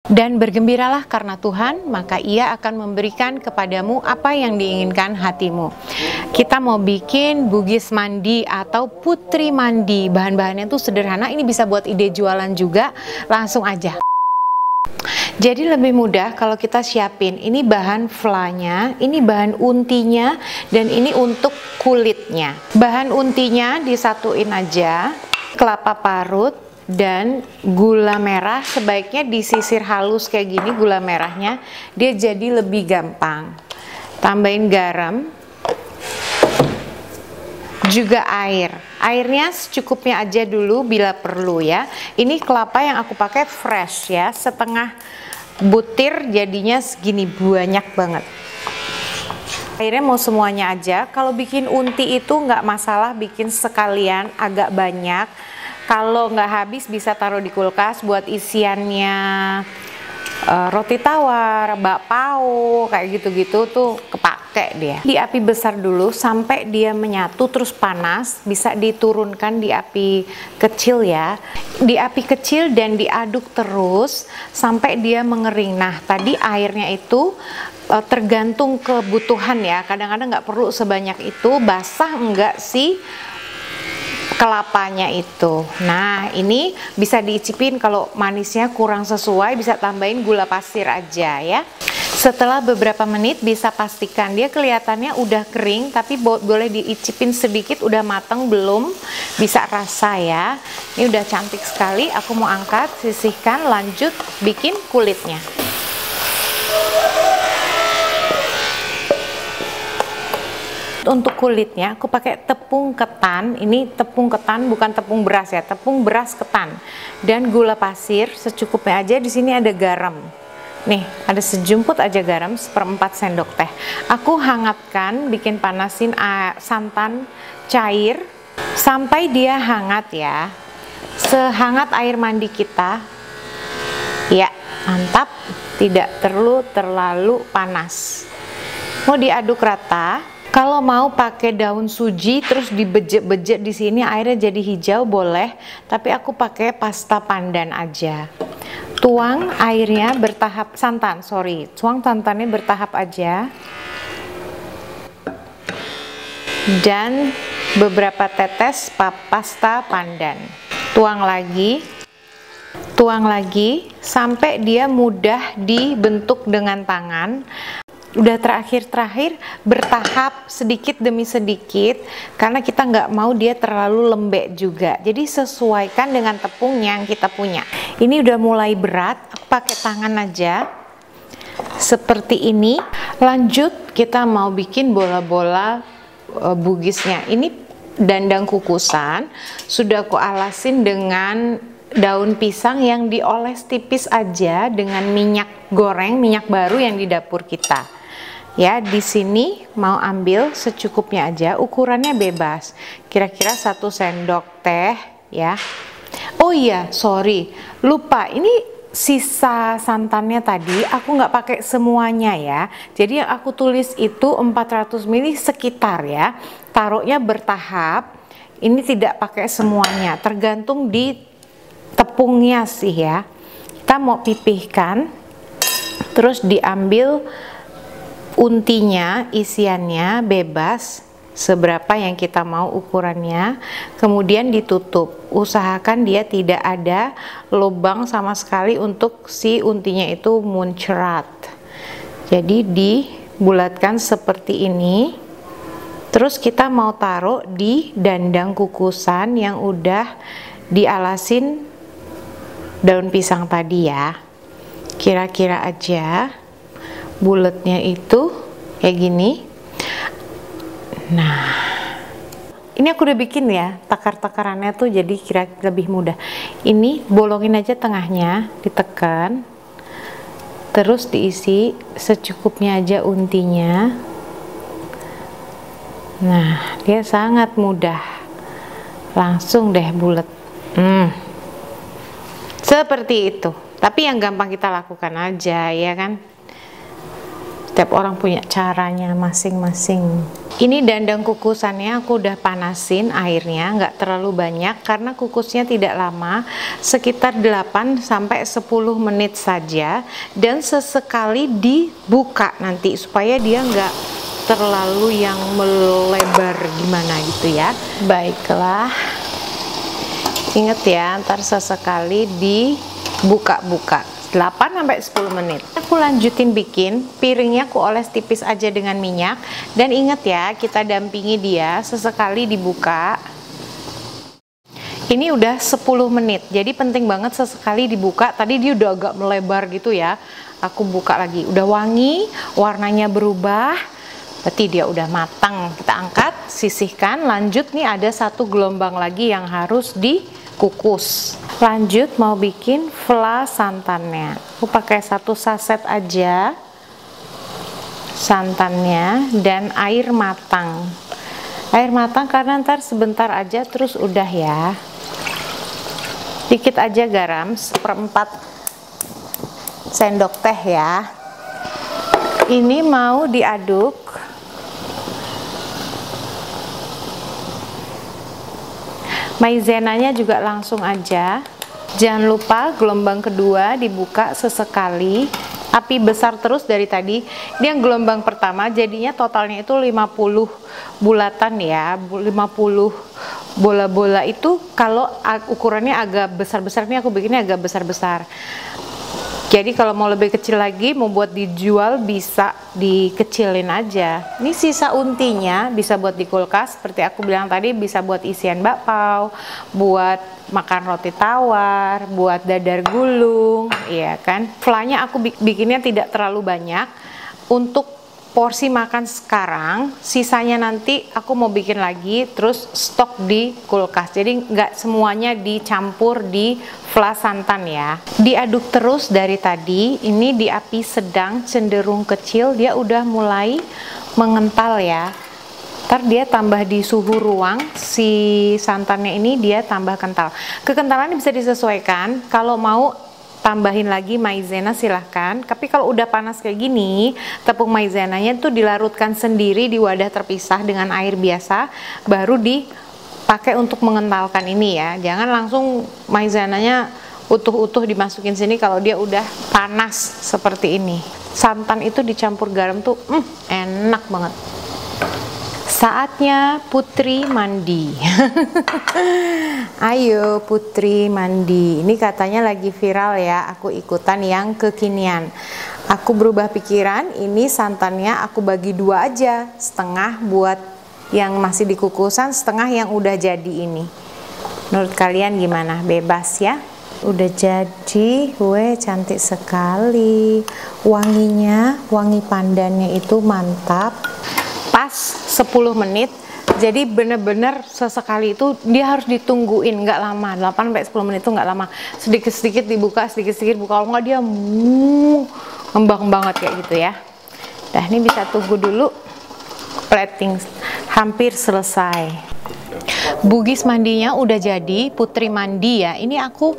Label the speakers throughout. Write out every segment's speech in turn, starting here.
Speaker 1: Dan bergembiralah karena Tuhan, maka Ia akan memberikan kepadamu apa yang diinginkan hatimu. Kita mau bikin bugis mandi atau putri mandi. Bahan-bahannya tuh sederhana, ini bisa buat ide jualan juga, langsung aja. Jadi lebih mudah kalau kita siapin, ini bahan flanya, ini bahan untinya, dan ini untuk kulitnya. Bahan untinya disatuin aja, kelapa parut, dan gula merah sebaiknya disisir halus kayak gini gula merahnya, dia jadi lebih gampang. Tambahin garam, juga airnya secukupnya aja dulu bila perlu ya. Ini kelapa yang aku pakai fresh ya, setengah butir jadinya segini banyak banget. Airnya mau semuanya aja. Kalau bikin unti itu nggak masalah, bikin sekalian agak banyak. Kalau nggak habis bisa taruh di kulkas buat isiannya roti tawar, bakpao, kayak gitu-gitu tuh kepake dia. Di api besar dulu sampai dia menyatu terus panas, bisa diturunkan di api kecil ya. Di api kecil dan diaduk terus sampai dia mengering. Nah, tadi airnya itu tergantung kebutuhan ya. Kadang-kadang nggak perlu sebanyak itu, basah enggak sih kelapanya itu. Nah, ini bisa diicipin, kalau manisnya kurang sesuai bisa tambahin gula pasir aja ya. Setelah beberapa menit bisa pastikan dia kelihatannya udah kering, tapi boleh diicipin sedikit udah mateng belum, bisa rasa ya. Ini udah cantik sekali, aku mau angkat, sisihkan, lanjut bikin kulitnya. Untuk kulitnya aku pakai tepung ketan. Ini tepung ketan bukan tepung beras ya, tepung beras ketan dan gula pasir secukupnya aja. Di sini ada garam. Nih, ada sejumput aja garam, 1/4 sendok teh. Aku hangatkan, bikin panasin santan cair sampai dia hangat ya. Sehangat air mandi kita. Ya, mantap. Tidak perlu terlalu panas. Mau diaduk rata. Kalau mau pakai daun suji terus dibejek-bejek di sini airnya jadi hijau boleh, tapi aku pakai pasta pandan aja. Tuang airnya bertahap, tuang santannya bertahap aja. Dan beberapa tetes pasta pandan. Tuang lagi sampai dia mudah dibentuk dengan tangan. Udah terakhir bertahap sedikit demi sedikit karena kita nggak mau dia terlalu lembek juga, jadi sesuaikan dengan tepung yang kita punya. Ini udah mulai berat, aku pakai tangan aja seperti ini. Lanjut kita mau bikin bola-bola bugisnya. Ini dandang kukusan sudah aku alasin dengan daun pisang yang dioles tipis aja dengan minyak goreng, minyak baru yang di dapur kita. Ya, di sini mau ambil secukupnya aja, ukurannya bebas. Kira-kira 1 sendok teh ya. Oh iya, sorry, lupa. Ini sisa santannya tadi aku nggak pakai semuanya ya. Jadi yang aku tulis itu 400 ml sekitar ya. Taruhnya bertahap. Ini tidak pakai semuanya, tergantung di tepungnya sih ya. Kita mau pipihkan, terus diambil untinya, isiannya bebas seberapa yang kita mau ukurannya, kemudian ditutup. Usahakan dia tidak ada lubang sama sekali untuk si untinya itu muncrat. Jadi dibulatkan seperti ini. Terus kita mau taruh di dandang kukusan yang udah dialasin daun pisang tadi ya. Kira-kira aja bulatnya itu kayak gini. Nah, ini aku udah bikin ya takar-takarannya tuh, jadi kira lebih mudah. Ini bolongin aja tengahnya, ditekan, terus diisi secukupnya aja untinya. Nah, dia sangat mudah, langsung deh bulat. Seperti itu. Tapi yang gampang kita lakukan aja ya kan. Setiap orang punya caranya masing-masing. Ini dandang kukusannya aku udah panasin airnya, nggak terlalu banyak karena kukusnya tidak lama, sekitar 8 sampai 10 menit saja, dan sesekali dibuka nanti supaya dia nggak terlalu yang melebar gimana gitu ya. Baiklah, ingat ya, ntar sesekali dibuka-buka 8 sampai 10 menit. Aku lanjutin bikin, piringnya aku oles tipis aja dengan minyak, dan ingat ya, kita dampingi dia, sesekali dibuka. Ini udah 10 menit, jadi penting banget sesekali dibuka. Tadi dia udah agak melebar gitu ya, aku buka lagi, udah wangi, warnanya berubah, berarti dia udah matang. Kita angkat, sisihkan, lanjut nih ada satu gelombang lagi yang harus dikukus. Lanjut mau bikin vla santannya. Aku pakai 1 saset aja santannya dan air matang. Air matang karena ntar sebentar aja terus udah ya. Dikit aja garam, 1/4 sendok teh ya. Ini mau diaduk. Maizenanya juga langsung aja. Jangan lupa gelombang kedua dibuka sesekali. Api besar terus dari tadi. Ini yang gelombang pertama, jadinya totalnya itu 50 bulatan ya. 50 bola-bola itu kalau ukurannya agak besar-besar, ini aku bikinnya agak besar-besar. Jadi kalau mau lebih kecil lagi, mau buat dijual bisa dikecilin aja. Ini sisa untinya bisa buat di kulkas, seperti aku bilang tadi, bisa buat isian bakpao, buat makan roti tawar, buat dadar gulung, iya kan. Vlanya aku bikinnya tidak terlalu banyak untuk porsi makan sekarang, sisanya nanti aku mau bikin lagi terus stok di kulkas. Jadi nggak semuanya dicampur di vla santan ya. Diaduk terus dari tadi, ini di api sedang cenderung kecil, dia udah mulai mengental ya. Ntar dia tambah di suhu ruang, si santannya ini dia tambah kental. Kekentalannya bisa disesuaikan, kalau mau tambahin lagi maizena silahkan, tapi kalau udah panas kayak gini, tepung maizenanya tuh dilarutkan sendiri di wadah terpisah dengan air biasa, baru dipakai untuk mengentalkan ini ya. Jangan langsung maizenanya utuh-utuh dimasukin sini kalau dia udah panas seperti ini. Santan itu dicampur garam tuh enak banget. Saatnya Putri mandi. Ayo Putri mandi. Ini katanya lagi viral ya, aku ikutan yang kekinian. Aku berubah pikiran, ini santannya aku bagi 2 aja, setengah buat yang masih di kukusan, setengah yang udah jadi ini. Menurut kalian gimana? Bebas ya. Udah jadi, cantik sekali. Wanginya, wangi pandannya itu mantap. Pas 10 menit, jadi bener-bener sesekali itu dia harus ditungguin, nggak lama, 8-10 menit itu nggak lama, sedikit-sedikit dibuka, sedikit-sedikit buka, kalau nggak dia ngembang banget kayak gitu ya. Nah ini bisa tunggu dulu, plating hampir selesai. Bugis mandinya udah jadi, Putri mandi ya, ini aku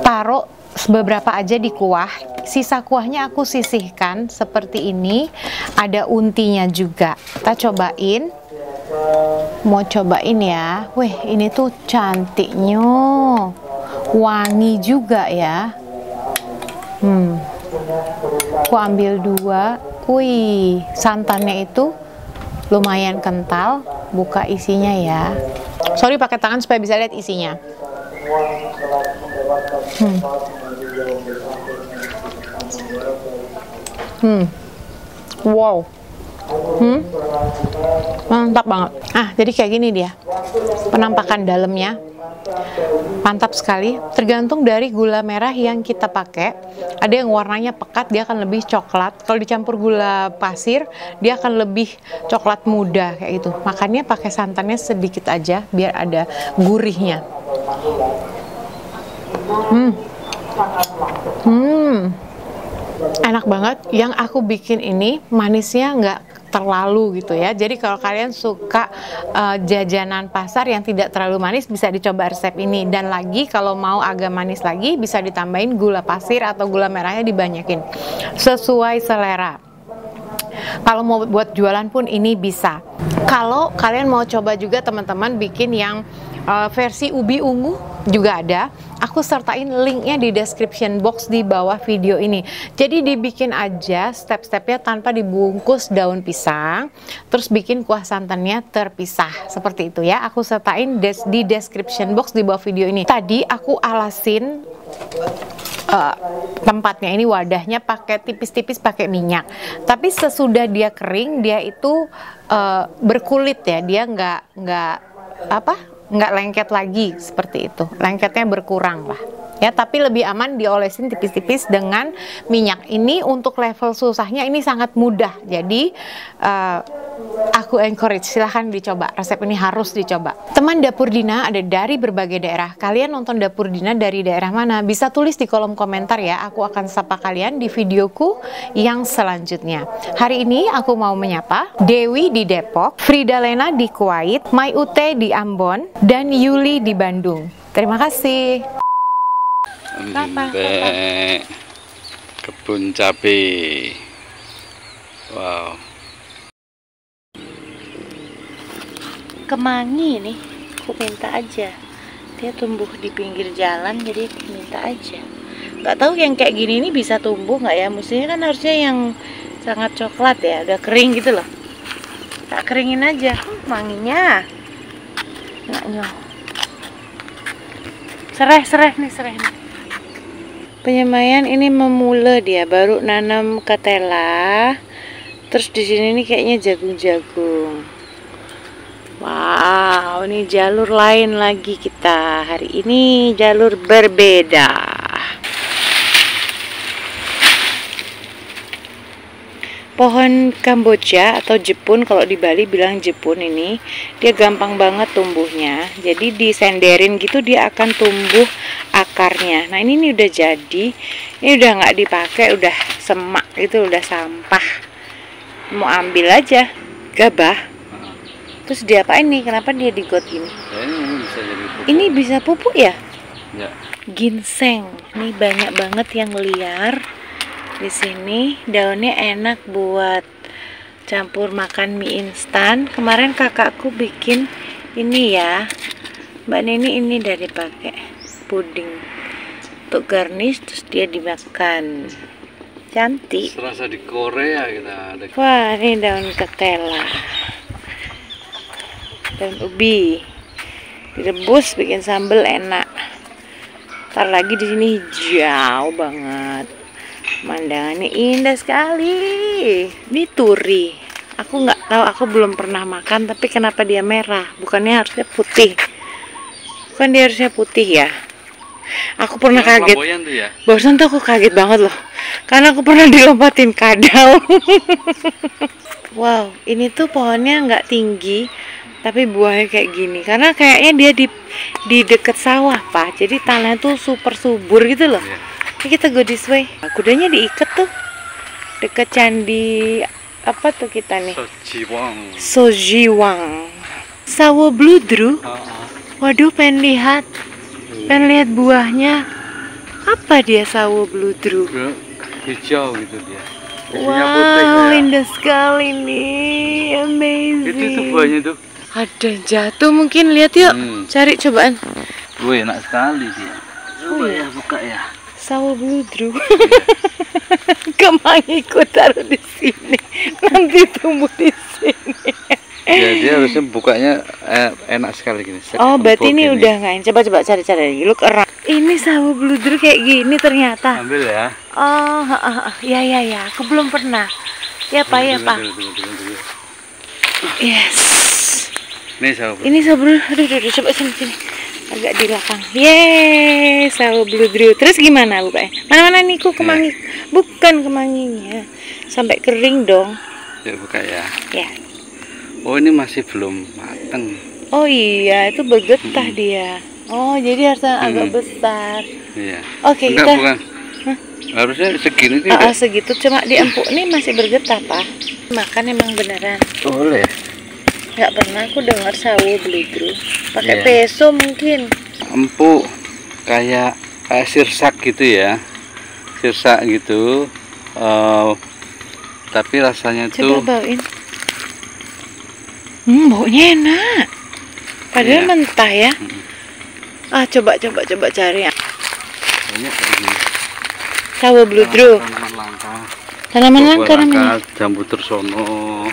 Speaker 1: taruh beberapa aja di kuah, sisa kuahnya aku sisihkan seperti ini, ada untinya juga. Kita cobain, mau cobain ya. Wih, ini tuh cantiknya, wangi juga ya. Aku ambil 2. Wih, santannya itu lumayan kental. Buka isinya ya. Sorry pakai tangan supaya bisa lihat isinya. Wow. Mantap banget. Jadi kayak gini dia penampakan dalamnya, mantap sekali. Tergantung dari gula merah yang kita pakai. Ada yang warnanya pekat, dia akan lebih coklat. Kalau dicampur gula pasir, dia akan lebih coklat muda kayak gitu. Makanya pakai santannya sedikit aja biar ada gurihnya. Enak banget. Yang aku bikin ini manisnya nggak terlalu gitu ya. Jadi kalau kalian suka jajanan pasar yang tidak terlalu manis, bisa dicoba resep ini. Dan lagi kalau mau agak manis lagi, bisa ditambahin gula pasir atau gula merahnya dibanyakin sesuai selera. Kalau mau buat jualan pun ini bisa. Kalau kalian mau coba juga teman-teman bikin yang versi ubi ungu juga ada. Aku sertain linknya di description box di bawah video ini. Jadi dibikin aja step-stepnya tanpa dibungkus daun pisang. Terus bikin kuah santannya terpisah seperti itu ya. Aku sertain di description box di bawah video ini. Tadi aku alasin tempatnya ini, wadahnya pakai tipis-tipis pakai minyak. Tapi sesudah dia kering dia itu berkulit ya. Dia nggak lengket lagi seperti itu, lengketnya berkurang lah ya, tapi lebih aman diolesin tipis-tipis dengan minyak. Ini untuk level susahnya ini sangat mudah, jadi aku encourage, silahkan dicoba, resep ini harus dicoba. Teman Dapur Dina ada dari berbagai daerah. Kalian nonton Dapur Dina dari daerah mana? Bisa tulis di kolom komentar ya, aku akan sapa kalian di videoku yang selanjutnya. Hari ini aku mau menyapa Dewi di Depok, Frida Lena di Kuwait, Mai Ute di Ambon, dan Yuli di Bandung. Terima kasih.
Speaker 2: Sampai kebun cabai. Wow.
Speaker 3: Kemangi nih, aku minta aja. Dia tumbuh di pinggir jalan, jadi aku minta aja. Nggak tahu yang kayak gini ini bisa tumbuh nggak ya? Mestinya kan harusnya yang sangat coklat ya, udah kering gitu loh. Tak keringin aja, manginya. Nggak nyoh. Sereh nih. Penyemaian ini memula dia, baru nanam ketela. Terus di sini nih kayaknya jagung-jagung. Wow, ini jalur lain lagi kita. Hari ini jalur berbeda. Pohon Kamboja atau Jepun, kalau di Bali bilang Jepun, ini dia gampang banget tumbuhnya. Jadi disenderin gitu dia akan tumbuh akarnya. Nah ini udah jadi, ini udah nggak dipakai, udah semak itu, udah sampah. Mau ambil aja, gabah. Terus diapain nih? Kenapa dia digot gini?
Speaker 2: Ini bisa jadi pupuk.
Speaker 3: Ini bisa pupuk ya?
Speaker 2: Ya.
Speaker 3: Ginseng. Ini banyak banget yang liar di sini. Daunnya enak buat campur makan mie instan. Kemarin kakakku bikin ini ya, Mbak Nini, ini dari pakai puding untuk garnish, terus dia dimakan. Cantik.
Speaker 2: Serasa di Korea kita ada.
Speaker 3: Wah, ini daun ketela. Daun ubi direbus bikin sambal enak. Ntar lagi di sini hijau banget, pemandangannya indah sekali. Ini turi, aku nggak tahu, aku belum pernah makan, tapi kenapa dia merah? Bukannya harusnya putih? Bukan dia harusnya putih ya? Aku pernah kaget.
Speaker 2: Tuh ya?
Speaker 3: Barusan tuh aku kaget banget loh, karena aku pernah dilompatin kadal. Wow, ini tuh pohonnya nggak tinggi, tapi buahnya kayak gini. Karena kayaknya dia di deket sawah, Pak. Jadi tanahnya tuh super subur gitu loh. Ini kita go this way. Kudanya diikat tuh deket candi apa tuh kita nih? Sojiwang. Sawo bludru. Waduh, pengen lihat buahnya. Apa dia sawo bludru?
Speaker 2: Hijau gitu dia.
Speaker 3: Wow, indah sekali nih, amazing.
Speaker 2: Itu buahnya tuh.
Speaker 3: Ada yang jatuh mungkin, lihat yuk. Cari cobaan.
Speaker 2: Wih, enak sekali dia.
Speaker 3: Oh ya,
Speaker 2: buka ya.
Speaker 3: Sawo bludru. Kemangiku taruh di sini, nanti tumbuh di sini.
Speaker 2: Ya, dia harusnya bukanya enak sekali gini.
Speaker 3: Oh, berarti ini udah nggak? Coba cari lagi. Look around. Ini sawo bludru kayak gini ternyata.
Speaker 2: Ambil ya.
Speaker 3: Oh, ya. Aku belum pernah. Ya Pak, ya Pak. Yes. Ini sawo bludru. Aduh, coba sini. Agak di belakang. Yeay, sawo bludru. Terus gimana bukanya? Mana nih kok kemangi? Bukan kemanginya. Sampai kering dong.
Speaker 2: Ya, buka ya.
Speaker 3: Ya.
Speaker 2: Oh, ini masih belum mateng.
Speaker 3: Oh iya, itu bergetah dia. Oh, jadi harusnya agak besar.
Speaker 2: Iya.
Speaker 3: Oke,
Speaker 2: enggak,
Speaker 3: kita.
Speaker 2: Bukan. Harusnya segini tidak.
Speaker 3: Segitu, cuma di empuk nih masih bergetah, Pak. Makan emang beneran.
Speaker 2: Boleh.
Speaker 3: Nggak pernah aku dengar sawo bludru. Pakai peso mungkin.
Speaker 2: Empuk, kayak sirsak gitu ya. Sirsak gitu. Tapi rasanya
Speaker 3: Coba
Speaker 2: tuh
Speaker 3: bauin. Baunya enak. Padahal
Speaker 2: Iya.
Speaker 3: mentah ya. Coba cari ya.
Speaker 2: banyak kayak gini.
Speaker 3: Sawo bludru.
Speaker 2: Tanaman langka.
Speaker 3: Tanaman
Speaker 2: Buah
Speaker 3: langka namanya.
Speaker 2: jambu tursono.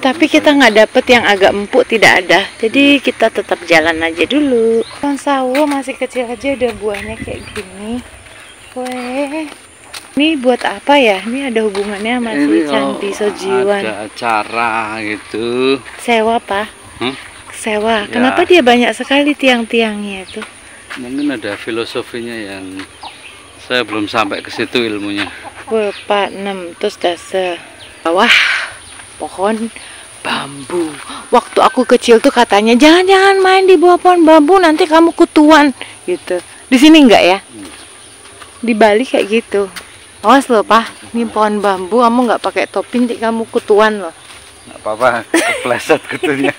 Speaker 3: Tapi kita nggak dapet yang agak empuk, tidak ada. Jadi kita tetap jalan aja dulu. Pohon sawo masih kecil aja udah buahnya kayak gini. Weh. Ini buat apa ya? Ini ada hubungannya sama si
Speaker 2: Ini
Speaker 3: Candi
Speaker 2: kalau
Speaker 3: Sojiwan.
Speaker 2: ada acara gitu.
Speaker 3: Sewa apa? Sewa.
Speaker 2: Ya.
Speaker 3: Kenapa dia banyak sekali tiang-tiangnya itu?
Speaker 2: Mungkin ada filosofinya yang saya belum sampai ke situ ilmunya.
Speaker 3: 4, 6, terus dasa. Wah, pohon bambu. Waktu aku kecil tuh katanya jangan main di bawah pohon bambu, nanti kamu kutuan gitu. Di sini enggak ya? Di Bali kayak gitu. Awas loh, Pak. Ini pohon bambu, kamu nggak pakai topi, nanti kamu kutuan loh.
Speaker 2: Nggak apa-apa, kepleset kutunya.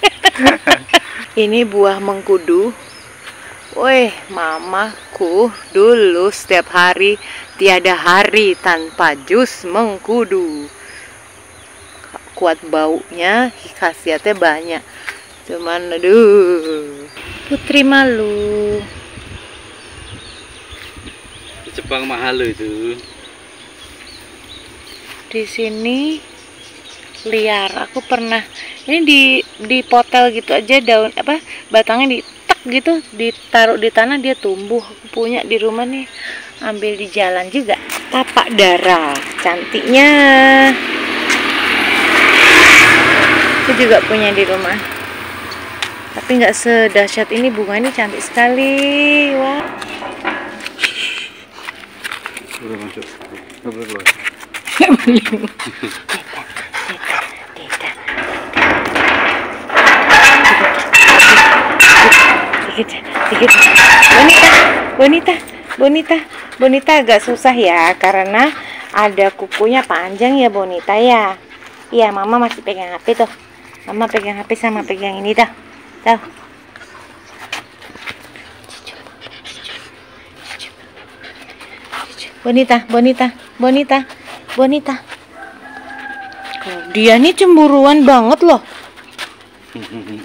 Speaker 3: Ini buah mengkudu. Woi, mamaku dulu setiap hari tiada hari tanpa jus mengkudu. Kuat baunya, khasiatnya banyak. Cuman aduh, Putri malu.
Speaker 2: Di Jepang mahal loh itu.
Speaker 3: Di sini liar. Aku pernah ini di potel gitu aja, daun apa batangnya ditek gitu, ditaruh di tanah dia tumbuh. Aku punya di rumah nih, ambil di jalan juga. Tapak dara, cantiknya. Aku juga punya di rumah, tapi nggak sedahsyat ini. Bunga ini cantik sekali. Wah,
Speaker 2: Udah masuk. Nggak boleh keluar.
Speaker 3: Dikit. Bonita agak susah ya, karena ada kukunya panjang ya Bonita ya. Iya, Mama masih pegang HP tuh. Mama pegang HP sama pegang ini dah. Tuh. Bonita. Dia nih cemburuan banget loh.